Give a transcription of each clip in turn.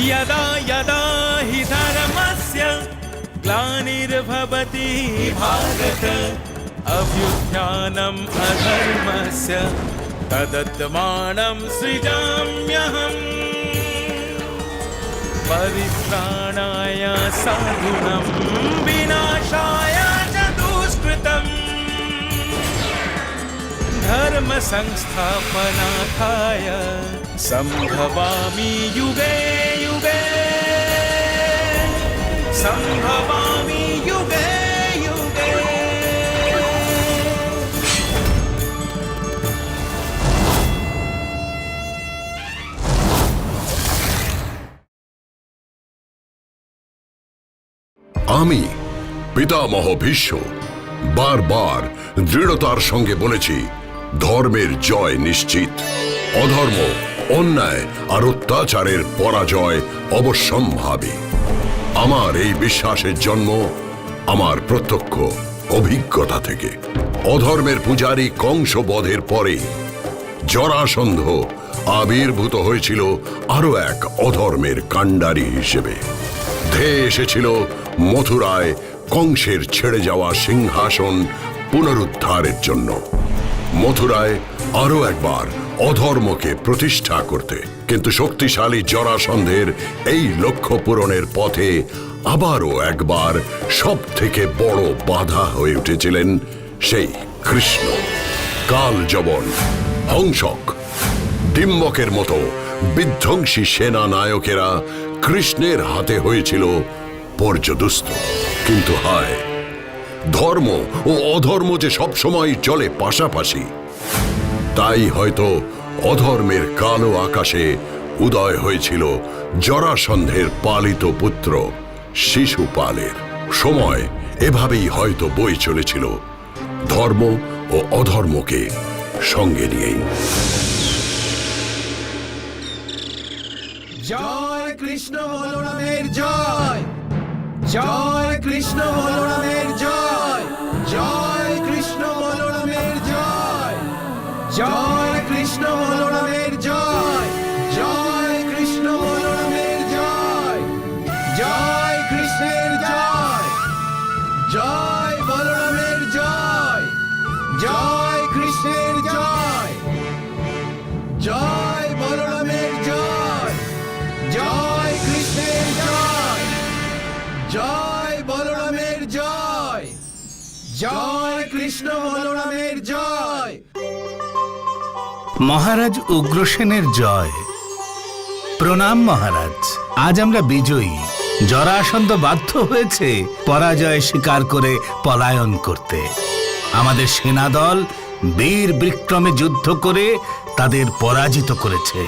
यदा यदा हि धर्मस्य ग्लानिर्भवति भारत अभ्युत्थानम् अधर्मस्य तदात्मानं सृजाम्यहम् परित्राणाय साधूनां विनाशाय च दुष्कृतम् धर्म संस्थापनार्थाय संभवामि युगे युगे संभवामि युगे युगे। আমি পিতামহ ভীষ্ম বারবার দৃঢ়তার সঙ্গে বলেছি, ধর্মের জয় নিশ্চিত। অধর্ম, অন্যায় আর অত্যাচারের পরাজয় অবশ্যম্ভাবী। আমার এই বিশ্বাসের জন্ম আমার প্রত্যক্ষ অভিজ্ঞতা থেকে। অধর্মের পূজারী কংস বধের পরে জরাসন্ধ আবির্ভূত হয়েছিল আরো এক অধর্মের কাণ্ডারী হিসেবে। ধেয়ে এসেছিল মথুরায় কংসের ছেড়ে যাওয়া সিংহাসন পুনরুদ্ধারের জন্য। মথুরায় আরো একবার অধর্মকে প্রতিষ্ঠা করতে। কিন্তু শক্তিশালী জরাসন্ধের এই লক্ষ্য পূরণের পথে আবারও একবার সব থেকে বড় বাধা হয়ে উঠেছিলেন সেই কৃষ্ণ। কালযবন, হংসক, ডিম্বকের মতো বিধ্বংসী সেনা নায়কেরা কৃষ্ণের হাতে হয়েছিল পর্যদুস্ত। কিন্তু হায়, ধর্ম ও অধর্ম যে সবসময় চলে পাশাপাশি। তাই হয়তো অধর্মের কালো আকাশে উদয় হয়েছিল জরাসন্ধের পালিত পুত্র শিশুপালের। সময় এভাবেই হয়তো বয়ে চলেছিল ধর্ম ও অধর্মকে সঙ্গে নিয়েই। জয় কৃষ্ণ বলরামের জয়, জয় কৃষ্ণ বলরামের জয়, জয় কৃষ্ণ বলরামের জয়, জয় কৃষ্ণ বলরামের জয়, জয় কৃষ্ণ বলরামের জয়, জয় কৃষ্ণের জয়, জয় বলরামের জয়, জয় কৃষ্ণের জয়, জয় বলরামের জয়, জয় কৃষ্ণের জয়, জয় বলরামের জয়, জয় কৃষ্ণ বলরামের জয়। মহারাজ উগ্রসেনের জয়। প্রণাম মহারাজ, আজ আমরা বিজয়ী। জরাসন্ধ বাধ্য হয়েছে পরাজয় স্বীকার করে পলায়ন করতে। আমাদের সেনাদল বীর বিক্রমে যুদ্ধ করে তাদের পরাজিত করেছে।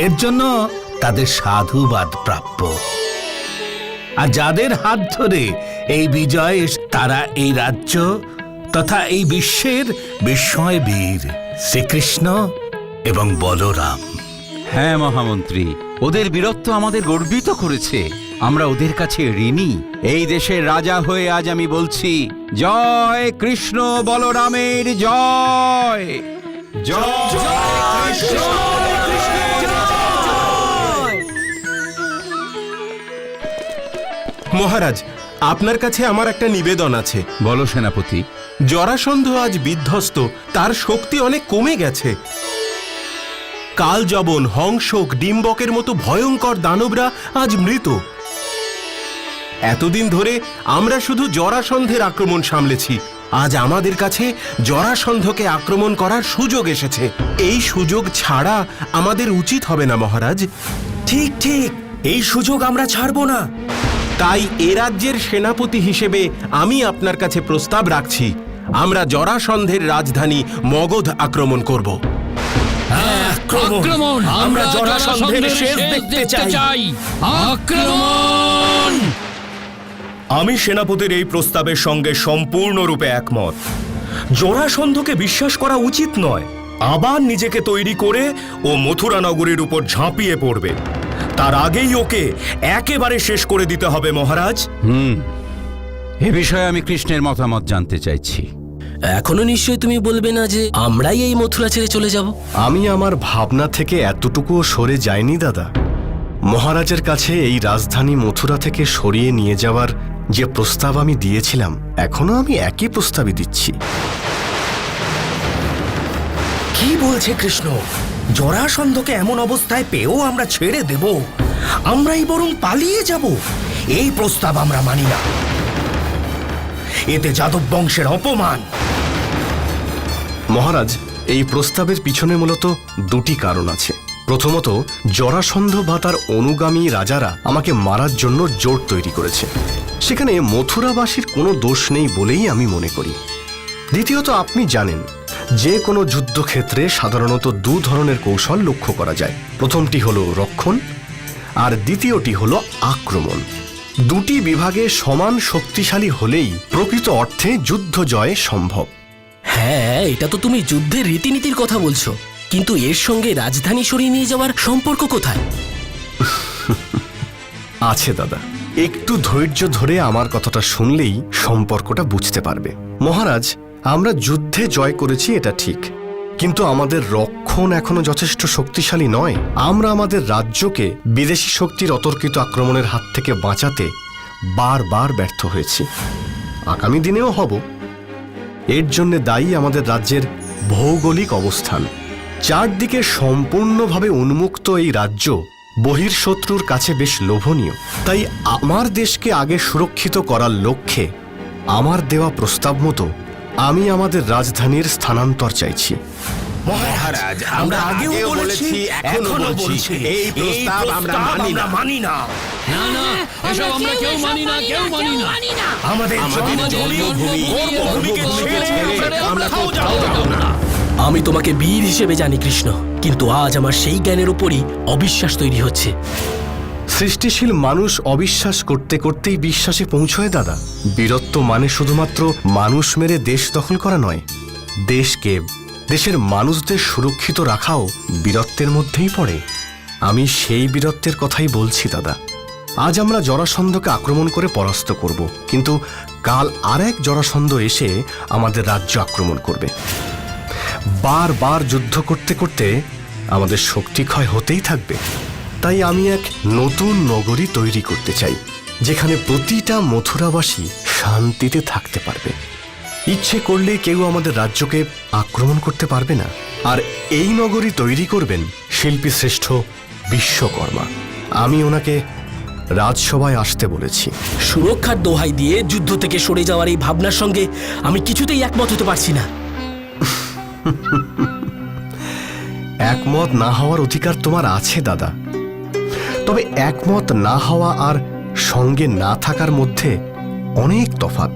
এর জন্য তাদের সাধুবাদ প্রাপ্য। আর যাদের হাত ধরে এই বিজয়, তারা এই রাজ্য তথা এই বিশ্বের বিস্ময় বীর শ্রীকৃষ্ণ এবং বলরাম। হ্যাঁ মহামন্ত্রী, ওদের বীরত্ব আমাদের গর্বিত করেছে। আমরা ওদের কাছে ঋণী। এই দেশের রাজা হয়ে আজ আমি বলছি, জয় কৃষ্ণ বলরামের জয়, জয় কৃষ্ণ। মহারাজ, আপনার কাছে আমার একটা নিবেদন আছে। বলো সেনাপতি। জরাসন্ধ আজ বিধ্বস্ত, তার শক্তি অনেক কমে গেছে। কালযবন, হংসক, ডিম্বকের মতো ভয়ঙ্কর দানবরা আজ মৃত। এতদিন ধরে আমরা শুধু জরাসন্ধের আক্রমণ সামলেছি। আজ আমাদের কাছে জরাসন্ধকে আক্রমণ করার সুযোগ এসেছে। এই সুযোগ ছাড়া আমাদের উচিত হবে না মহারাজ। ঠিক ঠিক, এই সুযোগ আমরা ছাড়বো না। তাই এ রাজ্যের সেনাপতি হিসেবে আমি আপনার কাছে প্রস্তাব রাখছি, আমরা জরাসন্ধের রাজধানী মগধ আক্রমণ করব। আক্রমণ! আমরা জরাসন্ধের শেষ দেখতে চাই। আক্রমণ! আমি সেনাপতির এই প্রস্তাবের সঙ্গে সম্পূর্ণরূপে একমত। জরাসন্ধকে বিশ্বাস করা উচিত নয়। আবার নিজেকে তৈরি করে ও মথুরা নগরীর উপর ঝাঁপিয়ে পড়বে। তার আগেই ওকে একেবারে শেষ করে দিতে হবে মহারাজ। এ বিষয়ে আমি কৃষ্ণের মতামত জানতে চাইছি। এখনো নিশ্চয়ই তুমি বলবে না যে আমরাই এই মথুরা ছেড়ে চলে যাব? আমি আমার ভাবনা থেকে এতটুকুও সরে যাইনি দাদা। মহারাজের কাছে এই রাজধানী মথুরা থেকে সরিয়ে নিয়ে যাওয়ার যে প্রস্তাব আমি দিয়েছিলাম, এখনো আমি একই প্রস্তাবই দিচ্ছি। কি বলছে কৃষ্ণ? জরাসন্ধকে এমন অবস্থায় পেয়েও আমরা ছেড়ে দেব? আমরাই বরং পালিয়ে যাব? এই প্রস্তাব আমরা মানি না। এতে যাদব বংশের অপমান। মহারাজ, এই প্রস্তাবের পিছনে মূলত দুটি কারণ আছে। প্রথমত, জরাসন্ধ বা তার অনুগামী রাজারা আমাকে মারার জন্য জোট তৈরি করেছে। সেখানে মথুরাবাসীর কোনো দোষ নেই বলেই আমি মনে করি। দ্বিতীয়ত, আপনি জানেন যে কোনো যুদ্ধক্ষেত্রে সাধারণত দু ধরনের কৌশল লক্ষ্য করা যায়। প্রথমটি হলো রক্ষণ, আর দ্বিতীয়টি হলো আক্রমণ। দুটি বিভাগে সমান শক্তিশালী হলেই প্রকৃত অর্থে যুদ্ধ জয় সম্ভব। হ্যাঁ, এটা তো তুমি যুদ্ধের রীতিনীতির কথা বলছো, কিন্তু এর সঙ্গে রাজধানী সরিয়ে নিয়ে যাওয়ার সম্পর্ক কোথায়? আছে দাদা, একটু ধৈর্য ধরে আমার কথাটা শুনলেই সম্পর্কটা বুঝতে পারবে। মহারাজ, আমরা যুদ্ধে জয় করেছি এটা ঠিক, কিন্তু আমাদের রক্ষণ এখনো যথেষ্ট শক্তিশালী নয়। আমরা আমাদের রাজ্যকে বিদেশি শক্তির অতর্কিত আক্রমণের হাত থেকে বাঁচাতে বারবার ব্যর্থ হয়েছি, আগামী দিনেও হব। এর জন্য দায়ী আমাদের রাজ্যের ভৌগোলিক অবস্থান। চারদিকে সম্পূর্ণভাবে উন্মুক্ত এই রাজ্য বহির্শত্রুর কাছে বেশ লোভনীয়। তাই আমার দেশকে আগে সুরক্ষিত করার লক্ষ্যে আমার দেওয়া প্রস্তাব মতো আমি আমাদের রাজধানীর স্থানান্তর চাইছি। মহারাজ, আমরা আগেও বলেছি, এখনো বলছি, এই প্রস্তাব আমরা মানি না। না না, এসব আমরা কেউ মানি না, কেউ মানি না। আমাদের জন্মভূমি, কর্মভূমিকে ছেড়ে আমরা কোথাও যাব না। আমি তোমাকে বীর হিসেবে জানি কৃষ্ণ, কিন্তু আজ আমার সেই জ্ঞানের উপরই অবিশ্বাস তৈরি হচ্ছে। সৃষ্টিশীল মানুষ অবিশ্বাস করতে করতেই বিশ্বাসে পৌঁছয় দাদা। বীরত্ব মানে শুধুমাত্র মানুষ মেরে দেশ দখল করা নয়, দেশকে, দেশের মানুষদের সুরক্ষিত রাখাও বীরত্বের মধ্যেই পড়ে। আমি সেই বীরত্বের কথাই বলছি দাদা। আজ আমরা জরাসন্ধকে আক্রমণ করে পরাস্ত করব, কিন্তু কাল আরেক জরাসন্ধ এসে আমাদের রাজ্য আক্রমণ করবে। বারবার যুদ্ধ করতে করতে আমাদের শক্তি ক্ষয় হতেই থাকবে। তাই আমি এক নতুন নগরী তৈরি করতে চাই, যেখানে প্রতিটা মথুরাবাসী শান্তিতে থাকতে পারবে। ইচ্ছে করলে কেউ আমাদের রাজ্যকে আক্রমণ করতে পারবে না। আর এই নগরী তৈরি করবেন শিল্পী শ্রেষ্ঠ বিশ্বকর্মা। আমি ওনাকে রাজসভায় আসতে বলেছি। সুরক্ষার দোহাই দিয়ে যুদ্ধ থেকে সরে যাওয়ার এই ভাবনার সঙ্গে আমি কিছুতেই একমত হতে পারছি না। একমত না হওয়ার অধিকার তোমার আছে দাদা, তবে একমত না হওয়া আর সঙ্গে না থাকার মধ্যে অনেক তফাৎ।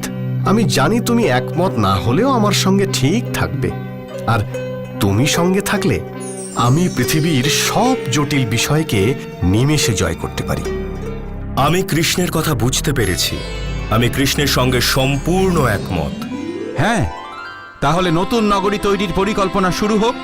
আমি জানি তুমি একমত না হলেও আমার সঙ্গে ঠিক থাকবে, আর তুমি সঙ্গে থাকলে আমি পৃথিবীর সব জটিল বিষয়কে নিমেষে জয় করতে পারি। আমি কৃষ্ণের কথা বুঝতে পেরেছি। আমি কৃষ্ণের সঙ্গে সম্পূর্ণ একমত। হ্যাঁ, তাহলে নতুন নগরী তৈরির পরিকল্পনা শুরু হোক।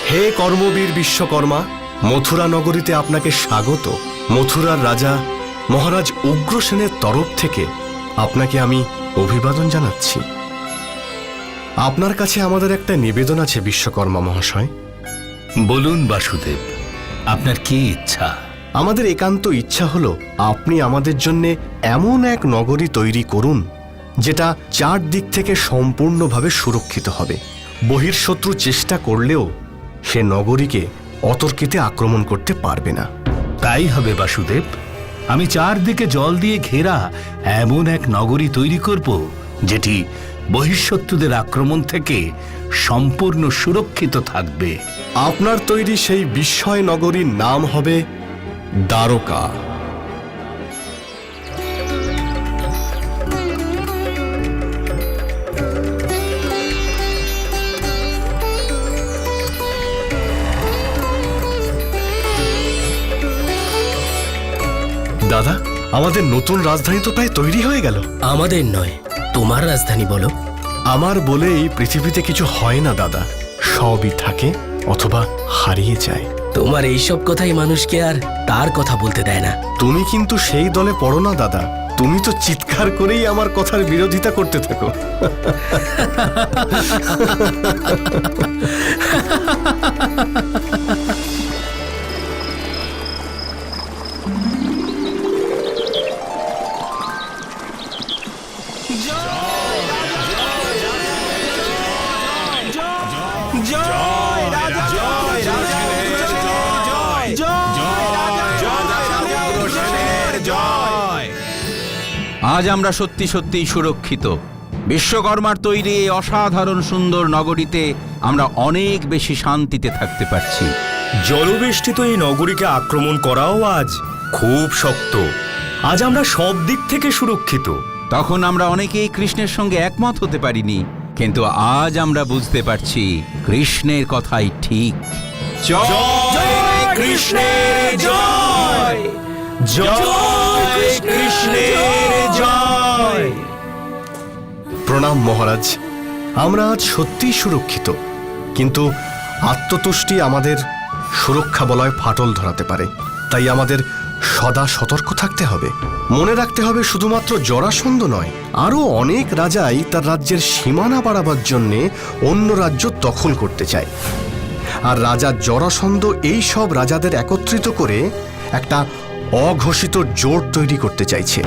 হে কর্মবীর বিশ্বকর্মা, মথুরা নগরীতে আপনাকে স্বাগত। মথুরার রাজা মহারাজ উগ্রসেনের তরফ থেকে আপনাকে আমি অভিবাদন জানাচ্ছি। আপনার কাছে আমাদের একটা নিবেদন আছে বিশ্বকর্মা মহাশয়। বলুন বাসুদেব, আপনার কি ইচ্ছা? আমাদের একান্ত ইচ্ছা হলো আপনি আমাদের জন্য এমন এক নগরী তৈরি করুন যেটা চারদিক থেকে সম্পূর্ণভাবে সুরক্ষিত হবে। বহির্শত্রু চেষ্টা করলেও সে নগরীকে অতর্কিতে আক্রমণ করতে পারবে না। তাই হবে বাসুদেব। আমি চারদিকে জল দিয়ে ঘেরা এমন এক নগরী তৈরি করব যেটি বহিঃশত্রুদের আক্রমণ থেকে সম্পূর্ণ সুরক্ষিত থাকবে। আপনার তৈরি সেই বিস্ময় নগরীর নাম হবে দ্বারকা। দাদা, আমাদের নতুন রাজধানী তো প্রায় তৈরি হয়ে গেল। আমাদের নয়, তোমার রাজধানী বলো। আমার বলে এই পৃথিবীতে কিছু হয় না দাদা, সবই থাকে অথবা হারিয়ে যায়। তোমার এইসব কথাই মানুষকে আর তার কথা বলতে দেয় না। তুমি কিন্তু সেই দলে পড়ো না দাদা। তুমি তো চিৎকার করেই আমার কথার বিরোধিতা করতে থাকো। আজ আমরা সত্যি সত্যিই সুরক্ষিত। বিশ্বকর্মার তৈরি এই অসাধারণ সুন্দর নগরীতে আমরা অনেক বেশি শান্তিতে থাকতে পারছি। জলবেষ্টিত এই নগরীকে আক্রমণ করাও আজ খুব শক্ত। আজ আমরা সব দিক থেকে সুরক্ষিত। তখন আমরা অনেকেই কৃষ্ণের সঙ্গে একমত হতে পারিনি, কিন্তু আজ আমরা বুঝতে পারছি কৃষ্ণের কথাই ঠিক। জয় কৃষ্ণের জয়, জয় কৃষ্ণের জয়। প্রণাম মহারাজ, আমরা আজ সত্যিই সুরক্ষিত, কিন্তু আত্মতুষ্টি আমাদের সুরক্ষা বলয় ফাটল ধরাতে পারে। তাই আমাদের সদা সতর্ক থাকতে হবে। মনে রাখতে হবে শুধুমাত্র জরাসন্ধ নয়, আরও অনেক রাজাই তার রাজ্যের সীমানা বাড়াবার জন্যে অন্য রাজ্য দখল করতে চায়। আর রাজা জরাসন্ধ এই সব রাজাদের একত্রিত করে একটা অঘোষিত জোট তৈরি করতে চাইছে,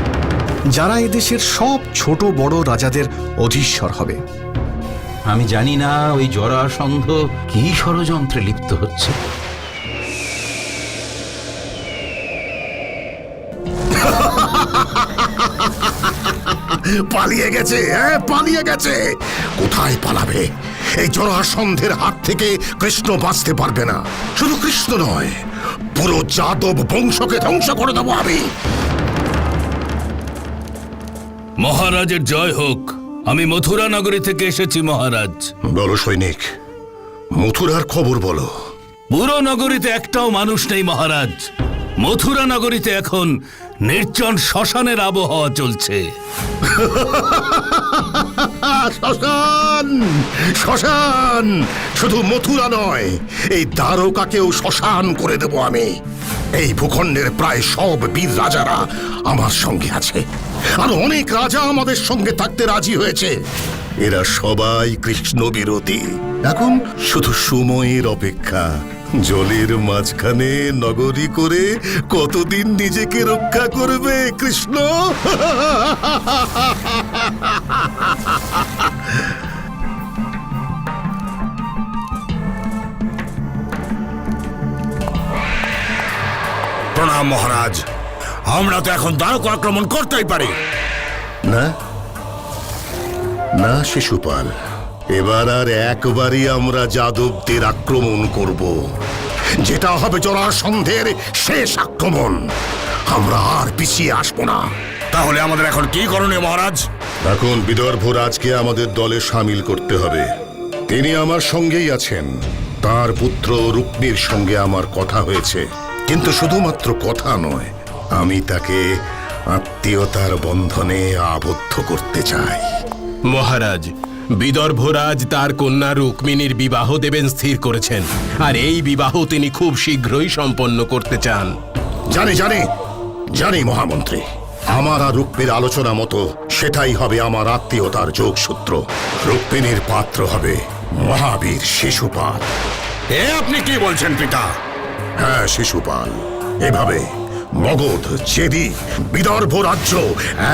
যারা এদেশের সব ছোট বড় রাজাদের অধীশ্বর হবে। আমি জানি না ওই জরাসন্ধ কি ষড়যন্ত্রে লিপ্ত হচ্ছে। পালিয়ে গেছে, হ্যাঁ পালিয়ে গেছে। কোথায় পালাবে? এই জরাসন্ধের হাত থেকে কৃষ্ণ বাঁচতে পারবে না। শুধু কৃষ্ণ নয়, পুরো যাদব বংশকে ধ্বংস করে দেবো আমি। মহারাজের জয় হোক। আমি মথুরা নগরী থেকে এসেছি মহারাজ। বলো সৈনিক, মথুরার খবর বলো। পুরো নগরীতে একটাও মানুষ নেই মহারাজ। মথুরা নগরীতে এখন নির্জন শ্মশানের আবহাওয়া চলছে। শ্মশান, শ্মশান! শুধু মথুরা নয়, এই দ্বারকাকেও শ্মশান করে দেব আমি। এই ভূখণ্ডের প্রায় সব বীর রাজারা আমার সঙ্গে আছে, আর অনেক রাজা আমাদের সঙ্গে থাকতে রাজি হয়েছে। এরা সবাই কৃষ্ণ বিরোধী। এখন শুধু সময়ের অপেক্ষা। জলের মাঝখানে নগরী করে কতদিন নিজেকে রক্ষা করবে কৃষ্ণ? প্রণাম মহারাজ। আমরা তো এখন দ্বারকা আক্রমণ করতেই পারি। না না শিশুপাল, এবার আর একবারই আমরা যাদবদের আক্রমণ করব, যেটা হবে জরাসন্ধের শেষ আক্রমণ। আমরা আর পিছিয়ে আসবো না। তাহলে আমাদের এখন কি করণীয় মহারাজ? এখন বিদর্ভ রাজকে আমাদের দলে সামিল করতে হবে। তিনি আমার সঙ্গেই আছেন। তার পুত্র রুক্মির সঙ্গে আমার কথা হয়েছে, কিন্তু শুধুমাত্র কথা নয়, আমি তাকে আত্মীয়তার বন্ধনে আবদ্ধ করতে চাই। মহারাজ, বিদর্ভরাজ তার কন্যা রুক্মিণীর বিবাহ দেবেন স্থির করেছেন, আর এই বিবাহ তিনি খুব শীঘ্রই সম্পন্ন করতে চান। জানি জানি জানি মহামন্ত্রী, আমার আর রুক্মিণীর আলোচনা মতো সেটাই হবে আমার আত্মীয়তার যোগসূত্র। রুক্মিণীর পাত্র হবে মহাবীর শিশুপাল। এ আপনি কি বলছেন পিতা? হ্যাঁ শিশুপাল, এভাবে মগধ, চেদি, বিদর্ভ রাজ্য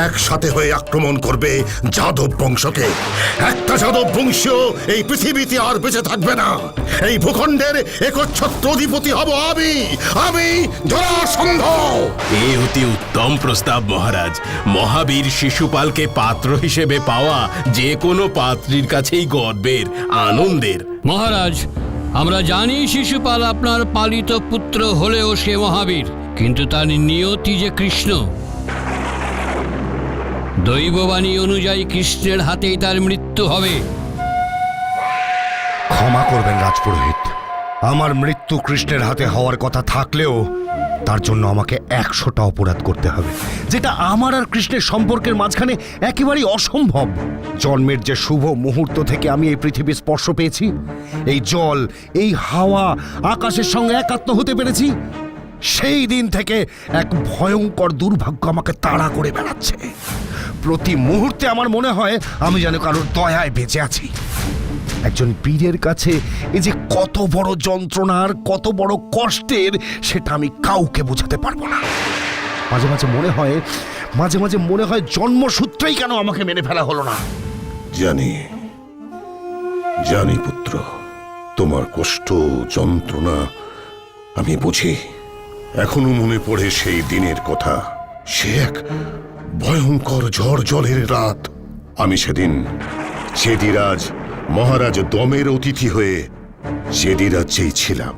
একসাথে হয়ে আক্রমণ করবে যাদব বংশকে। একটা যাদব বংশ এই পৃথিবীতে আর বেঁচে থাকবে না। এই ভূখণ্ডের একচ্ছত্র অধিপতি হব আমি, আমি জরাসন্ধ। এ অতি উত্তম প্রস্তাব মহারাজ। মহাবীর শিশুপালকে পাত্র হিসেবে পাওয়া যে কোনো পাত্রীর কাছেই গর্বের, আনন্দের। মহারাজ, আমরা জানি শিশুপাল আপনার পালিত পুত্র হলেও সে মহাবীর, কিন্তু তার নিয়তি যে কৃষ্ণ। দৈববাণী অনুযায়ী কৃষ্ণের হাতেই তার মৃত্যু হবে। ক্ষমা করবেন রাজপুরোহিত, আমার মৃত্যু কৃষ্ণের হাতে হওয়ার কথা থাকলেও তার জন্য আমাকে 100টা অপরাধ করতে হবে, যেটা আমার আর কৃষ্ণের সম্পর্কের মাঝখানে একেবারেই অসম্ভব। জন্মের যে শুভ মুহূর্ত থেকে আমি এই পৃথিবীর স্পর্শ পেয়েছি, এই জল, এই হাওয়া, আকাশের সঙ্গে একাত্ম হতে পেরেছি, সেই দিন থেকে এক ভয়ঙ্কর দুর্ভাগ্য আমাকে তাড়া করে বেড়াচ্ছে। প্রতি মুহূর্তে আমার মনে হয় আমি যেন কারোর দয়ায় বেঁচে আছি। একজন বীরের কাছে এই যে কত বড় যন্ত্রণার, কত বড় কষ্টের, সেটা আমি কাউকে বোঝাতে পারবো না। মাঝে মাঝে মনে হয় জন্মসূত্রেই কেন আমাকে মেনে ফেলা হলো না। জানি পুত্র, তোমার কষ্ট যন্ত্রণা আমি বুঝি। এখনো মনে পড়ে সেই দিনের কথা। সে এক ভয়ঙ্কর ঝড় জলের রাত। আমি সেদিন চেদিরাজ মহারাজ দমের অতিথি হয়ে চেদিরাজ্যেই ছিলাম।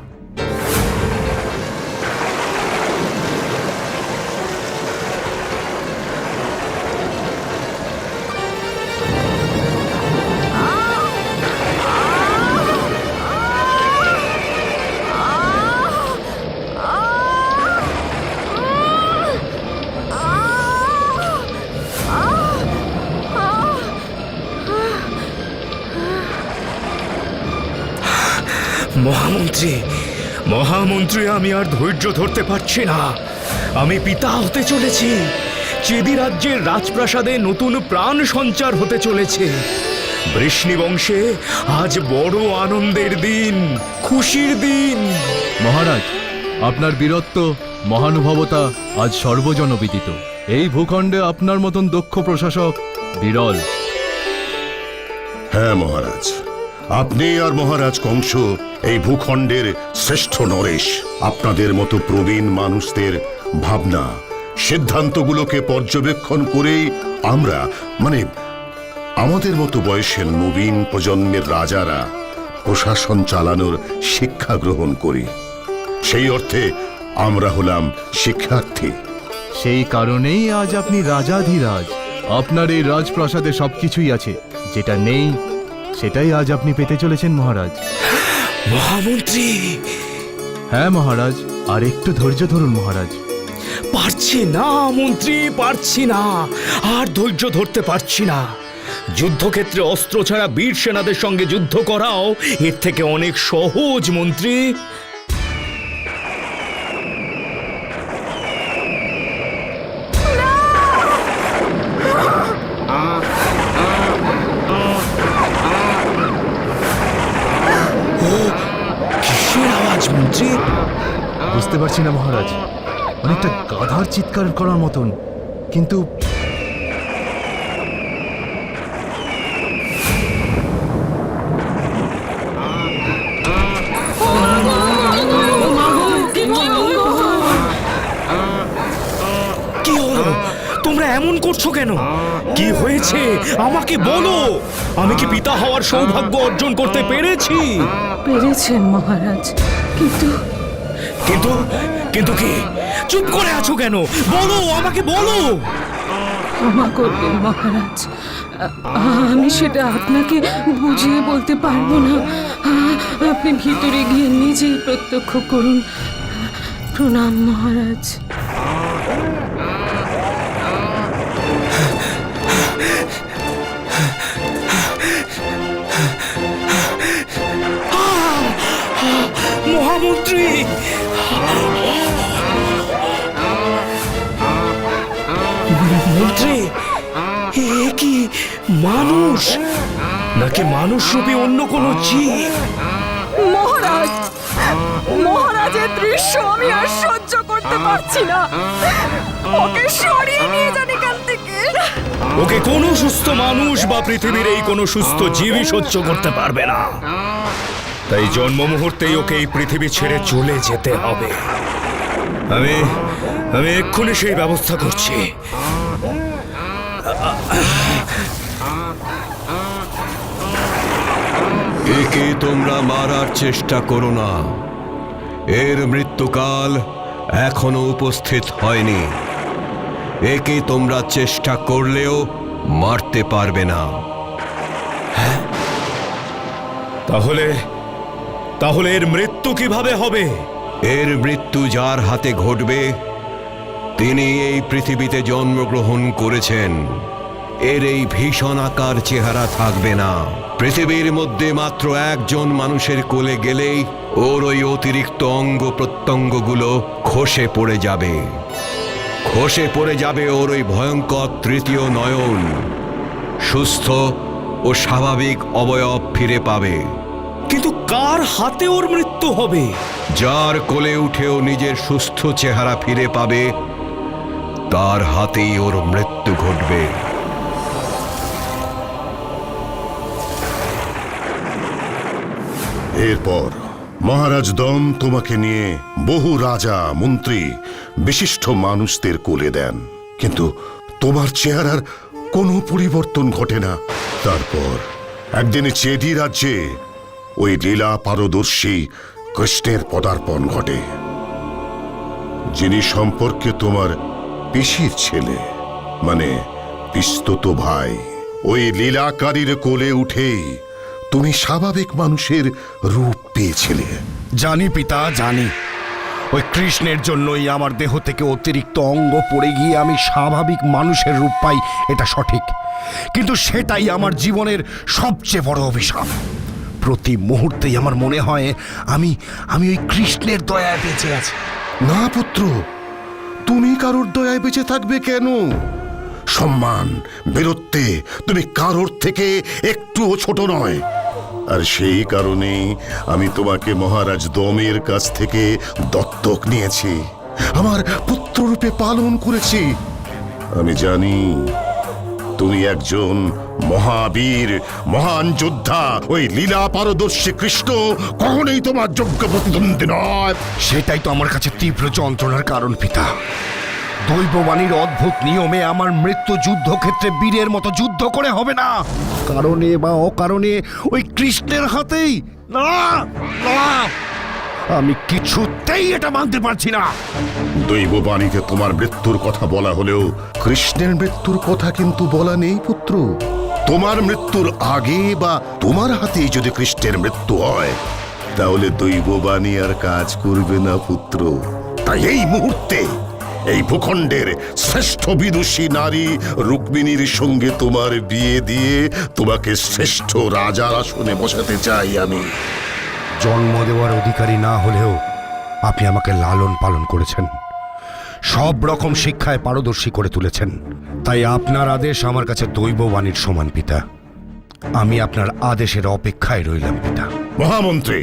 মহামন্ত্রী, আমি আর ধৈর্য ধরতে পারছি না। আমি পিতা হতে চলেছি। চেদি রাজ্যের রাজপ্রাসাদে নতুন প্রাণ সঞ্চার হতে চলেছে। বৃষ্ণি বংশে আজ বড় আনন্দের দিন, খুশির দিন। মহারাজ, আপনার বীরত্ব, মহানুভবতা আজ সর্বজনবিদিত। এই ভূখণ্ডে আপনার মতন দক্ষ প্রশাসক বিরল। হ্যাঁ মহারাজ, আপনি আর মহারাজ কংস এই ভূখণ্ডের শ্রেষ্ঠ নরেশ। আপনাদের মতো প্রবীণ মানুষদের ভাবনা, সিদ্ধান্তগুলোকে পর্যবেক্ষণ করেই আমরা, আমাদের মতো বয়সের নবীন প্রজন্মের রাজারা প্রশাসন চালানোর শিক্ষা গ্রহণ করি। সেই অর্থে আমরা হলাম শিক্ষার্থী। সেই কারণেই আজ আপনি রাজাধিরাজ। আপনার এই রাজপ্রাসাদে সবকিছুই আছে, যেটা নেই সেটাই আজ আপনি পেতে চলেছেন মহারাজ। মহামন্ত্রী! হ্যাঁ মহারাজ, আর একটু ধৈর্য ধরুন মহারাজ। পারছি না মন্ত্রী, পারছি না, আর ধৈর্য ধরতে পারছি না। যুদ্ধক্ষেত্রে অস্ত্র ছাড়া বীর সেনাদের সঙ্গে যুদ্ধ করাও এর থেকে অনেক সহজ মন্ত্রী। কিসের আওয়াজ মন্ত্রী? বুঝতে পারছি না মহারাজ, অনেকটা গাধার চিৎকার করার মতন, কিন্তু কি হলো? তোমরা এমন করছো কেন? কি হয়েছে আমাকে বলো। আমি কি পিতা হওয়ার সৌভাগ্য অর্জন করতে পেরেছি? পেরেছেন মহারাজ, কিন্তু কিন্তু কিন্তু কি? চুপ করে আছো কেন? বলো, আমাকে বলো। ক্ষমা করবেন মহারাজ, আমি সেটা আপনাকে বুঝিয়ে বলতে পারবো না। আপনি ভিতরে গিয়ে নিজেই প্রত্যক্ষ করুন। প্রণাম মহারাজ। মহামন্ত্রী! মন্ত্রী, এ কি মানুষ নাকি মানুষরূপী অন্য কোনো জীব? মহারাজ, মহারাজের দৃশ্য আমি আর সহ্য করতে পারছি না। ওকে সরিয়ে নিয়ে যান এখান থেকে। ওকে কোনো সুস্থ মানুষ বা পৃথিবীর এই কোনো সুস্থ জীবই সহ্য করতে পারবে না। তাই জন্ম মুহূর্তেই ওকে এই পৃথিবী ছেড়ে চলে যেতে হবে। আমি এক্ষুনি সেই ব্যবস্থা করছি। একে তোমরা মারার চেষ্টা করো না, এর মৃত্যুকাল এখনো উপস্থিত হয়নি। একে তোমরা চেষ্টা করলেও মারতে পারবে না। তাহলে এর মৃত্যু কিভাবে হবে? এর মৃত্যু যার হাতে ঘটবে তিনি এই পৃথিবীতে জন্মগ্রহণ করেছেন। এর এই ভীষণ আকার চেহারা থাকবে না। পৃথিবীর মধ্যে মাত্র একজন মানুষের কোলে গেলেই ওর ওই অতিরিক্ত অঙ্গ প্রত্যঙ্গগুলো খসে পড়ে যাবে। খসে পড়ে যাবে ওর ওই ভয়ঙ্কর তৃতীয় নয়ন। সুস্থ ও স্বাভাবিক অবয়ব ফিরে পাবে। কিন্তু কার হাতে ওর মৃত্যু হবে? যার কোলে উঠেও নিজের সুস্থ চেহারা ফিরে পাবে, তার হাতেই ওর মৃত্যু ঘটবে। এরপর মহারাজ দম তোমাকে নিয়ে বহু রাজা মন্ত্রী বিশিষ্ট মানুষদের কোলে দেন, কিন্তু তোমার চেহারার কোনো পরিবর্তন ঘটে না। তারপর একদিন চেদি রাজ্যে ওই লীলা পারদর্শী কৃষ্ণের পদার্পণ ঘটে, যিনি সম্পর্কে তোমার পিসির ছেলে, মানে পিস্তত ভাই। ওই লীলাকারীর কোলে উঠেই তুমি স্বাভাবিক মানুষের রূপ পেয়েছিলে। জানি পিতা, জানি। ওই কৃষ্ণের জন্যই আমার দেহ থেকে অতিরিক্ত অঙ্গ পড়ে গিয়ে আমি স্বাভাবিক মানুষের রূপ পাই, এটা সঠিক। কিন্তু সেটাই আমার জীবনের সবচেয়ে বড় অভিশাপ। প্রতি মুহূর্তেই আমার মনে হয় আমি ওই কৃষ্ণের দয়ায় বেঁচে আছি। না পুত্র, তুমি কারোর দয়ায় বেঁচে থাকবে কেন? সম্মান, বীরত্বে তুমি কারোর থেকে একটুও ছোট নয়। আর সেই কারণেই আমি তোমাকে মহারাজ দমের কাছ থেকে দত্তক নিয়েছি, আমার পুত্ররূপে পালন করেছি। আমি জানি তুমি একজন মহাবীর, মহান যোদ্ধা। ওই লীলা পারদর্শী কৃষ্ণ কখনোই তোমার যোগ্য প্রতিদ্বন্দ্বী নয়। সেটাই তো আমার কাছে তীব্র যন্ত্রণার কারণ পিতা। দৈববাণীর অদ্ভুত নিয়মে আমার মৃত্যু যুদ্ধক্ষেত্রে বীরের মতো যুদ্ধ করে হবে না, কারণে বা অকারণে ওই কৃষ্ণের হাতেই। না না, আমি কিছুতেই এটা মানতে পারছি না। দৈববাণীতে তোমার মৃত্যুর কথা বলা হলেও কৃষ্ণের মৃত্যুর কথা কিন্তু বলা নেই পুত্র। তোমার মৃত্যুর আগে বা তোমার হাতেই যদি কৃষ্ণের মৃত্যু হয়, তাহলে দৈববাণী আর কাজ করবে না পুত্র। তাই এই মুহূর্তে এই ভূখণ্ডের শ্রেষ্ঠ বিদুষী নারী রুক্মিণীর সঙ্গে তোমার বিয়ে দিয়ে তোমাকে শ্রেষ্ঠ রাজার আসনে বসাতে চাই আমি। জন্ম দেওয়ার অধিকারী না হলেও আপনি আমাকে লালন পালন করেছেন, সব রকম শিক্ষায় পারদর্শী করে তুলেছেন। তাই আপনার আদেশ আমার কাছে দৈববাণীর সমান পিতা। আমি আপনার আদেশের অপেক্ষায় রইলাম পিতা। মহামন্ত্রী,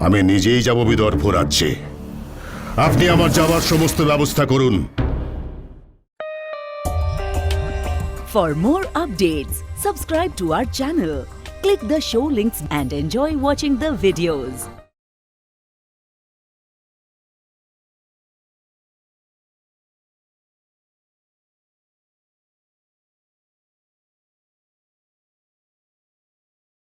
আমি নিজেই যাব বিদর্ভ রাজ্যে। আপনি আমার যাওয়ার সমস্ত ব্যবস্থা করুন। For more updates, subscribe to our channel, click the show links and enjoy watching the videos.